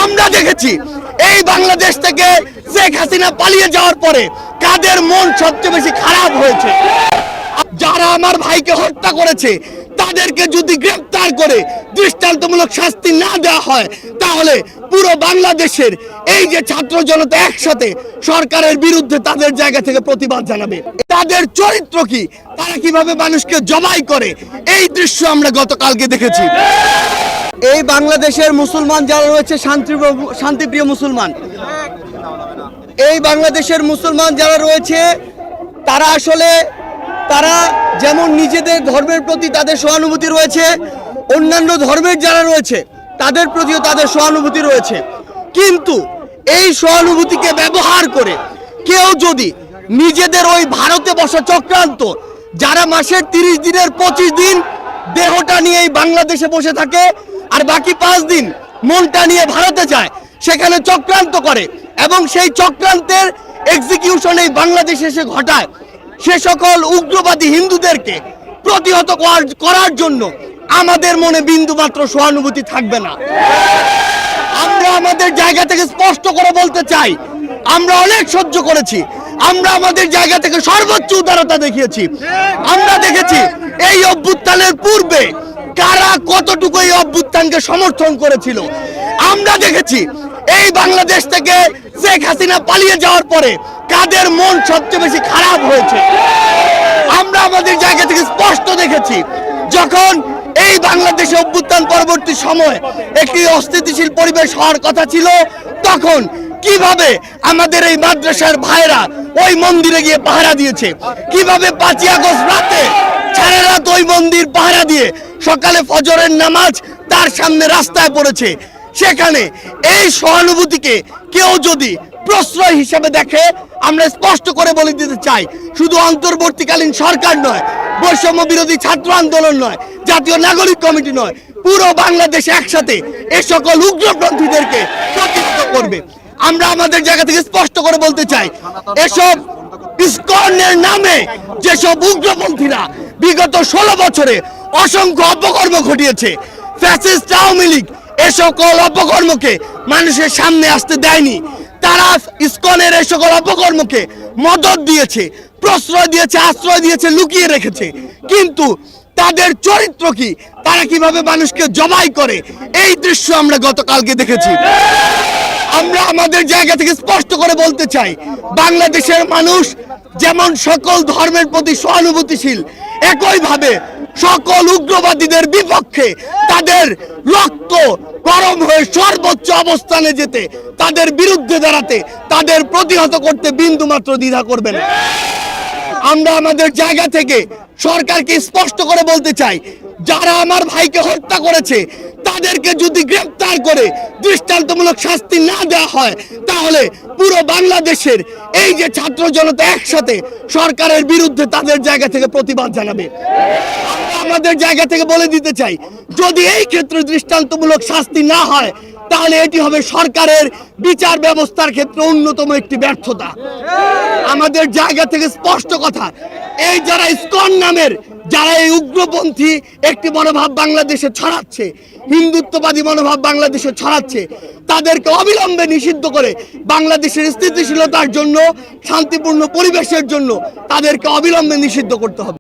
আমরা দেখেছি এই বাংলাদেশ থেকে শেখ হাসিনা পালিয়ে যাওয়ার পরে কাদের মন সবচেয়ে বেশি খারাপ হয়েছে। যারা আমার ভাইকে হত্যা করেছে তাদেরকে যদি গ্রেফতার করে দৃষ্টান্তমূলক শাস্তি না দেওয়া হয় তাহলে পুরো বাংলাদেশের এই যে ছাত্র জনতা একসাথে সরকারের বিরুদ্ধে তাদের জায়গা থেকে প্রতিবাদ জানাবে। তাদের চরিত্র কি, তারা কিভাবে মানুষকে জবাই করে, এই দৃশ্য আমরা গতকালকে দেখেছি। এই বাংলাদেশের মুসলমান যারা রয়েছে শান্তিপ্রিয় মুসলমান, এই বাংলাদেশের মুসলমান যারা রয়েছে তারা আসলে তারা যেমন নিজেদের ধর্মের প্রতি তাদের সহানুভূতি রয়েছে, অন্যান্য ধর্মের যারা রয়েছে তাদের প্রতিও তাদের সহানুভূতি রয়েছে। কিন্তু এই সহানুভূতিকে ব্যবহার করে কেউ যদি নিজেদের ওই ভারতে বসা চক্রান্ত, যারা মাসের 30 দিনের 25 দিন দেহটা নিয়ে এই বাংলাদেশে বসে থাকে আর বাকি 5 দিন মনটা নিয়ে ভারতে যায়, সেখানে চক্রান্ত করে এবং সেই চক্রান্তের এক্সিকিউশন এই বাংলাদেশে এসে ঘটায়, সে সকল উগ্রবাদী হিন্দুদেরকে প্রতিহত করার জন্য আমাদের মনে বিন্দুমাত্র সহানুভূতি থাকবে না। আমরা আমাদের জায়গা থেকে স্পষ্ট করে বলতে চাই, আমরা অনেক সহ্য করেছি, আমরা আমাদের জায়গা থেকে সর্বোচ্চ উদারতা দেখিয়েছি। আমরা দেখেছি এই অভ্যুত্থানের পূর্বে কারা কতটুকু এই অভ্যুত্থানকে সমর্থন করেছিল। আমরা দেখেছি এই বাংলাদেশ থেকে শেখ হাসিনা পালিয়ে যাওয়ার পরে কাদের মন সবচেয়ে বেশি খারাপ হয়েছে। আমরা আমাদের জায়গা থেকে স্পষ্ট দেখেছি যখন এই বাংলাদেশে অভ্যুত্থান পরবর্তী সময় একটি অস্থিতিশীল পরিবেশ হওয়ার কথা ছিল, তখন কিভাবে আমাদের এই মাদ্রাসার ভাইরা ওই মন্দিরে গিয়ে পাহারা দিয়েছে, কিভাবে 5ই আগস্ট রাতে সারা রাত ওই মন্দির পাহারা দিয়ে সকালে ফজরের নামাজ তার সামনে রাস্তায় পড়েছে। সেখানে এই সহানুভূতিকে কেউ যদি প্রশ্রয় হিসেবে দেখে, আমরা স্পষ্ট করে বলে দিতে চাই, শুধু অন্তর্বর্তীকালীন সরকার নয়, বৈষম্য বিরোধী ছাত্র আন্দোলন নয়, জাতীয় নাগরিক কমিটি নয়, পুরো বাংলাদেশ একসাথে এ সকল উগ্রপন্থীদেরকে প্রতিহত করবে। আমরা আমাদের জায়গা থেকে স্পষ্ট করে বলতে চাই, এসব ইসকনের নামে যেসব উগ্রপন্থীরা বিগত 16 বছরে অসংখ্য অপকর্ম ঘটিয়েছে, ফ্যাসিস্ট আওয়ামী লীগ এ সকল অপকর্মকে মানুষের সামনে আসতে দেয়নি। তারা ইসকনের এই সকল অপকর্মকে মদত দিয়েছে, প্রশ্রয় দিয়েছে, আশ্রয় দিয়েছে, লুকিয়ে রেখেছে। কিন্তু তাদের চরিত্র কি, তারা কিভাবে মানুষকে জবাই করে, এই দৃশ্য আমরা গতকালকে দেখেছি। আমরা আমাদের জায়গা থেকে স্পষ্ট করে বলতে চাই, বাংলাদেশের মানুষ যেমন সকল ধর্মের প্রতি সহানুভূতিশীল, একইভাবে সকল উগ্রবাদীদের বিপক্ষে তাদের রক্ত গরম হয়ে সর্বোচ্চ অবস্থানে যেতে, তাদের বিরুদ্ধে দাঁড়াতে, তাদের প্রতিহত করতে বিন্দুমাত্র দ্বিধা করবে না। আমরা আমাদের জায়গা থেকে সরকারকে স্পষ্ট করে বলতে চাই, যারা আমার ভাইকে হত্যা করেছে তাদেরকে যদি গ্রেফতার করে দৃষ্টান্তমূলক শাস্তি না দেওয়া হয় তাহলে পুরো বাংলাদেশের এই যে ছাত্র জনতা একসাথে সরকারের বিরুদ্ধে তাদের জায়গা থেকে প্রতিবাদ জানাবে। আমাদের জায়গা থেকে বলে দিতে চাই, যদি এই ক্ষেত্রে দৃষ্টান্তমূলক শাস্তি না হয় তাহলে এটি হবে সরকারের বিচার ব্যবস্থার ক্ষেত্রে অন্যতম একটি ব্যর্থতা। আমাদের জায়গা থেকে স্পষ্ট কথা, এই যারা ইসকন নামের যারা এই উগ্রপন্থী একটি মনোভাব বাংলাদেশে ছড়াচ্ছে, হিন্দুত্ববাদী মনোভাব বাংলাদেশে ছড়াচ্ছে, তাদেরকে অবিলম্বে নিষিদ্ধ করে বাংলাদেশের স্থিতিশীলতার জন্য, শান্তিপূর্ণ পরিবেশের জন্য তাদেরকে অবিলম্বে নিষিদ্ধ করতে হবে।